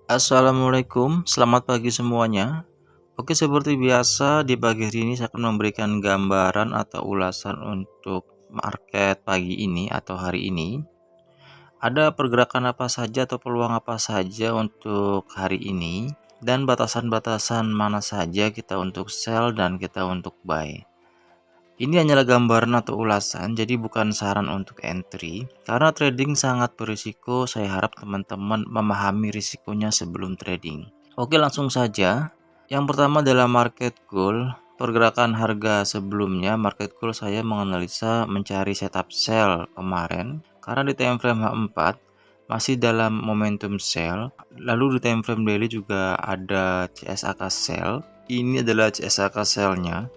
Assalamualaikum, selamat pagi semuanya. Oke, seperti biasa di pagi hari ini saya akan memberikan gambaran atau ulasan untuk market pagi ini atau hari ini. Ada pergerakan apa saja atau peluang apa saja untuk hari ini dan batasan-batasan mana saja kita untuk sell dan kita untuk buy. Ini hanyalah gambaran atau ulasan, jadi bukan saran untuk entry. Karena trading sangat berisiko, saya harap teman-teman memahami risikonya sebelum trading. Oke, langsung saja. Yang pertama adalah market goal. Pergerakan harga sebelumnya, market goal saya menganalisa mencari setup sell kemarin. Karena di time frame H4 masih dalam momentum sell. Lalu di time frame daily juga ada CSAK sell. Ini adalah CSAK sell-nya.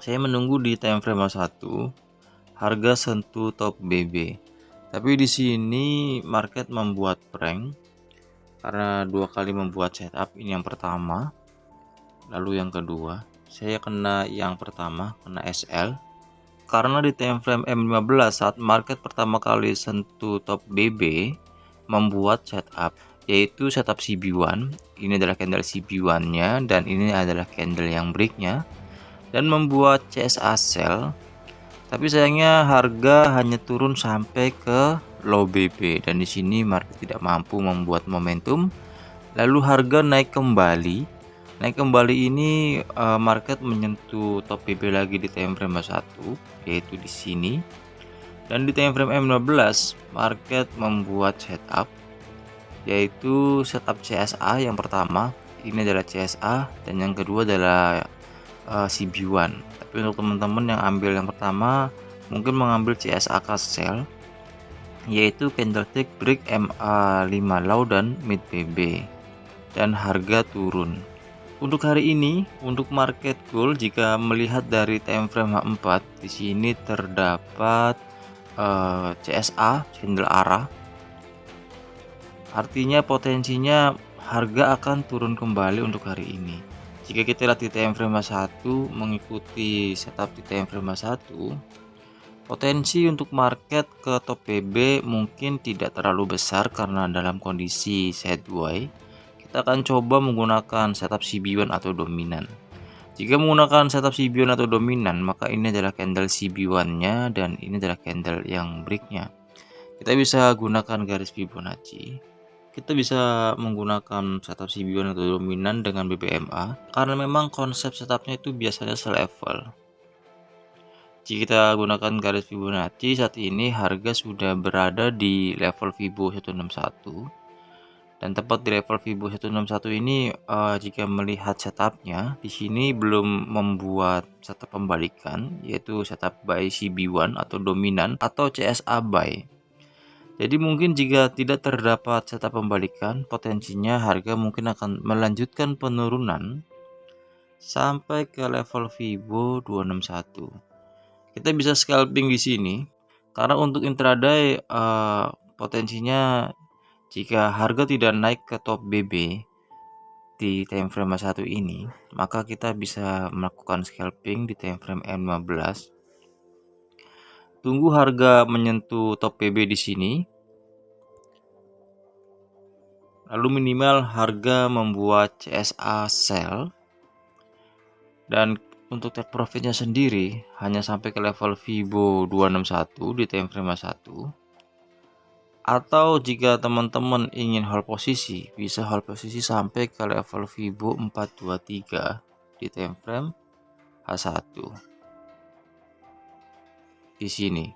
Saya menunggu di time frame H1 harga sentuh top BB. Tapi di sini market membuat prank karena dua kali membuat setup. Ini yang pertama, lalu yang kedua saya kena yang pertama, kena SL karena di time frame M15 saat market pertama kali sentuh top BB membuat setup, yaitu setup CB1. Ini adalah candle CB1 nya dan ini adalah candle yang breaknya, dan membuat CSA sell. Tapi sayangnya harga hanya turun sampai ke low BB dan di sini market tidak mampu membuat momentum. Lalu harga naik kembali. Naik kembali ini market menyentuh top BB lagi di time frame 1, yaitu di sini. Dan di time frame M15 market membuat setup, yaitu setup CSA yang pertama. Ini adalah CSA dan yang kedua adalah CB1. Tapi untuk teman-teman yang ambil yang pertama mungkin mengambil CSAK sell, yaitu candlestick break MA5 low dan mid BB, dan harga turun. Untuk hari ini, untuk market goal jika melihat dari time frame H4 di sini terdapat CSA candle arah. Artinya potensinya harga akan turun kembali untuk hari ini. Jika kita lihat di time frame 1 mengikuti setup di time frame 1, potensi untuk market ke top BB mungkin tidak terlalu besar karena dalam kondisi sideways. Kita akan coba menggunakan setup CB1 atau dominan. Jika menggunakan setup CB1 atau dominan, maka ini adalah candle CB1 nya dan ini adalah candle yang breaknya. Kita bisa gunakan garis Fibonacci. Kita bisa menggunakan setup CB1 atau dominan dengan BBMA karena memang konsep setupnya itu biasanya selevel. Jika kita gunakan garis Fibonacci, saat ini harga sudah berada di level Fibo 161 dan tepat di level Fibo 161 ini jika melihat setupnya di sini belum membuat setup pembalikan, yaitu setup buy CB1 atau dominan atau CSA buy. Jadi mungkin jika tidak terdapat setup pembalikan, potensinya harga mungkin akan melanjutkan penurunan sampai ke level Fibo 261. Kita bisa scalping di sini karena untuk intraday potensinya jika harga tidak naik ke top BB di time frame 1 ini, maka kita bisa melakukan scalping di time frame M15. Tunggu harga menyentuh top BB di sini. Lalu minimal harga membuat CSA sell, dan untuk take profitnya sendiri hanya sampai ke level Fibo 261 di time frame 1. Atau jika teman-teman ingin hold posisi, bisa hold posisi sampai ke level Fibo 423 di time frame H1 di sini.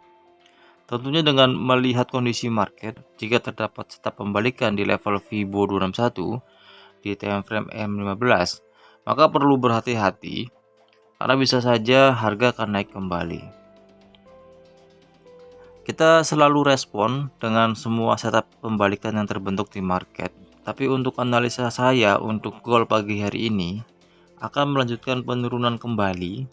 Tentunya dengan melihat kondisi market, jika terdapat setup pembalikan di level Fibo 261 di time frame M15, maka perlu berhati-hati karena bisa saja harga akan naik kembali. Kita selalu respon dengan semua setup pembalikan yang terbentuk di market. Tapi untuk analisa saya untuk goal pagi hari ini akan melanjutkan penurunan kembali,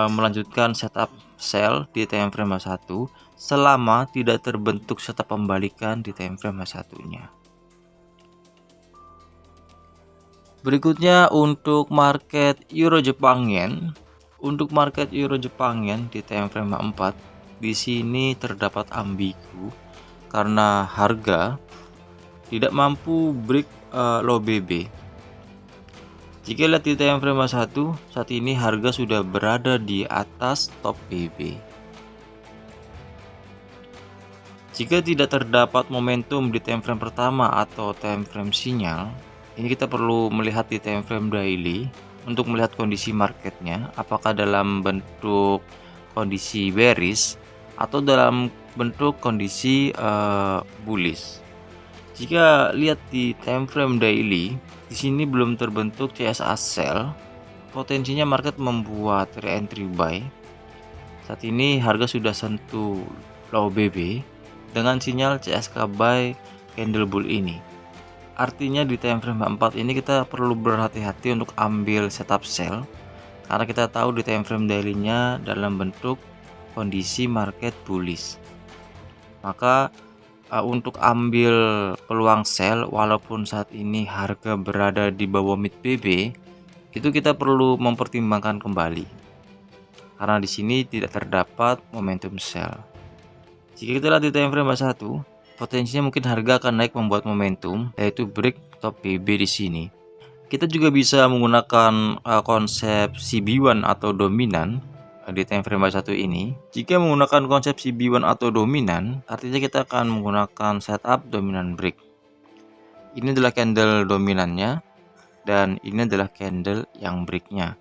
melanjutkan setup sell di time frame 1 selama tidak terbentuk setup pembalikan di time frame 1-nya. Berikutnya untuk market Euro Jepang Yen. Untuk market Euro Jepang Yen di time frame 4 di sini terdapat ambigu karena harga tidak mampu break low BB. Jika lihat di time frame 1, saat ini harga sudah berada di atas top BB. Jika tidak terdapat momentum di time frame pertama atau time frame sinyal, ini kita perlu melihat di time frame daily untuk melihat kondisi marketnya, apakah dalam bentuk kondisi bearish atau dalam bentuk kondisi bullish. Jika lihat di time frame daily, di sini belum terbentuk CSA sell, potensinya market membuat re-entry buy. Saat ini harga sudah sentuh low BB dengan sinyal CSK buy candle bull ini. Artinya di time frame 4 ini kita perlu berhati-hati untuk ambil setup sell, karena kita tahu di time frame daily-nya dalam bentuk kondisi market bullish. Maka untuk ambil peluang sell walaupun saat ini harga berada di bawah mid BB, itu kita perlu mempertimbangkan kembali, karena di sini tidak terdapat momentum sell. Jika kita lihat di time frame 1, potensinya mungkin harga akan naik membuat momentum, yaitu break top BB di sini. Kita juga bisa menggunakan konsep CB1 atau dominan di time frame 1 ini. Jika menggunakan konsep CB1 atau dominan, artinya kita akan menggunakan setup dominan break. Ini adalah candle dominannya dan ini adalah candle yang breaknya.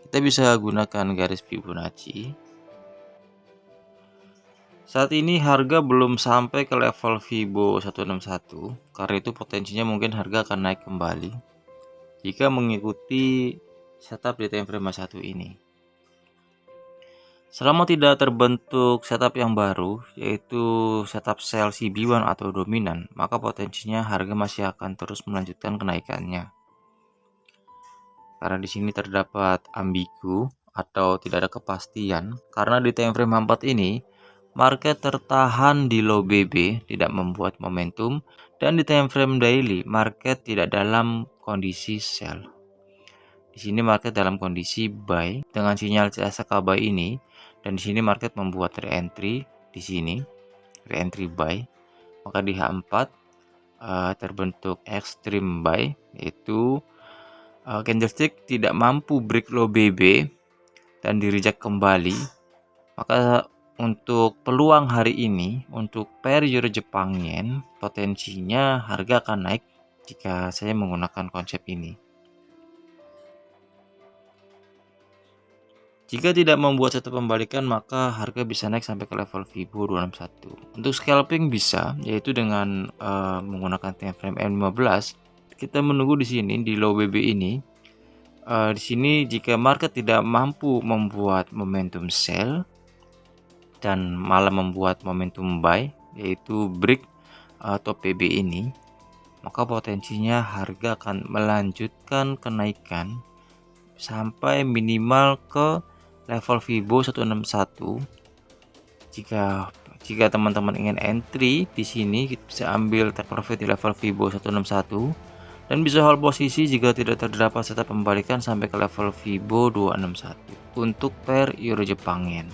Kita bisa gunakan garis Fibonacci. Saat ini harga belum sampai ke level Fibo 161, karena itu potensinya mungkin harga akan naik kembali jika mengikuti setup di time frame 1 ini. Selama tidak terbentuk setup yang baru, yaitu setup sell CB1 atau dominan, maka potensinya harga masih akan terus melanjutkan kenaikannya. Karena di sini terdapat ambigu atau tidak ada kepastian, karena di time frame 4 ini market tertahan di low BB, tidak membuat momentum, dan di time frame daily market tidak dalam kondisi sell. Di sini market dalam kondisi buy dengan sinyal CSK buy ini, dan di sini market membuat re-entry di sini, re-entry buy. Maka di H4 terbentuk extreme buy, yaitu candlestick tidak mampu break low BB dan di reject kembali. Maka untuk peluang hari ini untuk pair Euro Jepang Yen, potensinya harga akan naik jika saya menggunakan konsep ini. Jika tidak membuat setup pembalikan, maka harga bisa naik sampai ke level Fibo 261. Untuk scalping bisa, yaitu dengan menggunakan time frame M15. Kita menunggu di sini di low BB ini. Di sini jika market tidak mampu membuat momentum sell dan malah membuat momentum buy, yaitu break top BB ini, maka potensinya harga akan melanjutkan kenaikan sampai minimal ke level Fibo 161. Jika teman-teman ingin entry di sini, kita bisa ambil take profit di level Fibo 161 dan bisa hold posisi jika tidak terdapat setup pembalikan sampai ke level Fibo 261 untuk pair Euro Jepang Yen.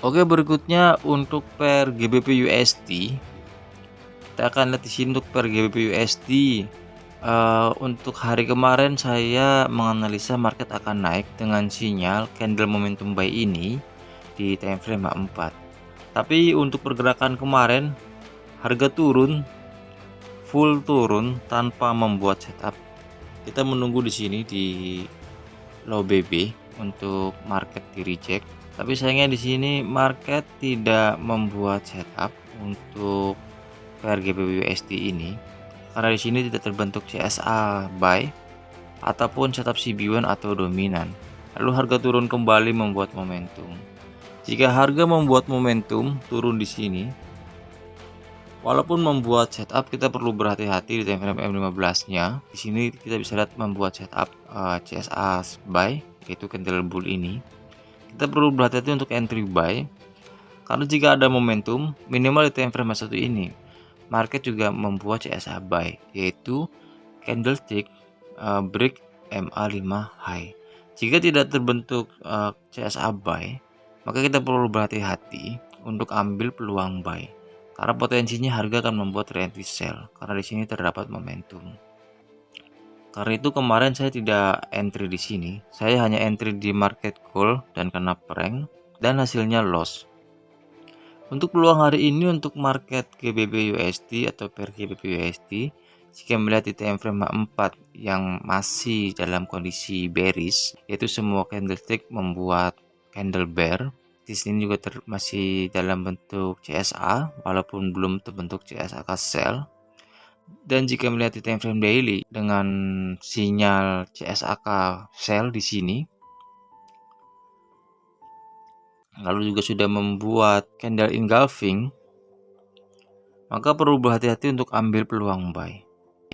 Oke, berikutnya untuk pair GBP USD. Kita akan lihat di sini untuk pair GBP USD. Untuk hari kemarin saya menganalisa market akan naik dengan sinyal candle momentum buy ini di time frame 4. Tapi untuk pergerakan kemarin harga turun, full turun tanpa membuat setup. Kita menunggu di sini di low BB untuk market di reject. Tapi sayangnya di sini market tidak membuat setup untuk pair GBP USD ini. Karena di sini tidak terbentuk CSA buy ataupun setup CB1 atau dominan. Lalu harga turun kembali membuat momentum. Jika harga membuat momentum turun di sini, walaupun membuat setup, kita perlu berhati-hati di time frame M15-nya. Di sini kita bisa lihat membuat setup CSA buy, yaitu candle bull ini. Kita perlu berhati-hati untuk entry buy, karena jika ada momentum minimal di time frame 1 ini, market juga membuat CSA buy, yaitu candlestick break MA5 high. Jika tidak terbentuk CSA buy, maka kita perlu berhati-hati untuk ambil peluang buy, karena potensinya harga akan membuat re-entry sell karena di sini terdapat momentum. Karena itu kemarin saya tidak entry di sini, saya hanya entry di market call dan kena prank dan hasilnya loss. Untuk peluang hari ini untuk market GBP USD atau per GBP USD, jika melihat di time frame 4 yang masih dalam kondisi bearish, yaitu semua candlestick membuat candle bear. Di sini juga masih dalam bentuk CSA walaupun belum terbentuk CSA sell. Dan jika melihat di time frame daily dengan sinyal CSAK sell di sini, lalu juga sudah membuat candle engulfing, maka perlu berhati-hati untuk ambil peluang buy.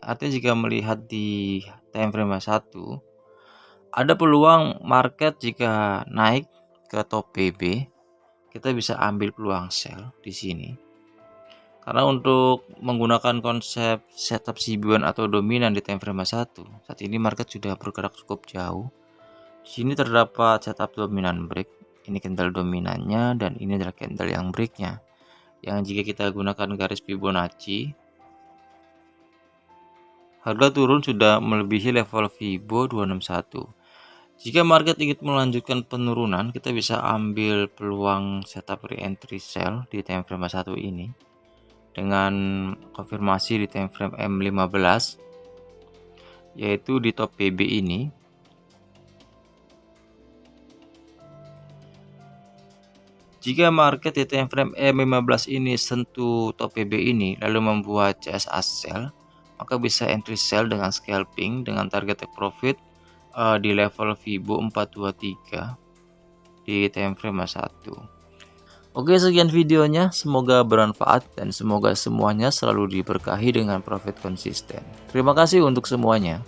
Artinya jika melihat di time frame 1, ada peluang market jika naik ke top PB, kita bisa ambil peluang sell di sini. Karena untuk menggunakan konsep setup CB1 atau dominan di time frame 1, saat ini market sudah bergerak cukup jauh. Di sini terdapat setup dominan break. Ini candle dominannya dan ini adalah candle yang breaknya. Yang jika kita gunakan garis Fibonacci, harga turun sudah melebihi level Fibo 261. Jika market ingin melanjutkan penurunan, kita bisa ambil peluang setup re-entry sell di time frame 1 ini dengan konfirmasi di time frame M15, yaitu di top PB ini. Jika market di time frame M15 ini sentuh top PB ini lalu membuat CSA sell, maka bisa entry sell dengan scalping dengan target take profit di level Fibo 423 di time frame 1. Oke, sekian videonya, semoga bermanfaat dan semoga semuanya selalu diberkahi dengan profit konsisten. Terima kasih untuk semuanya.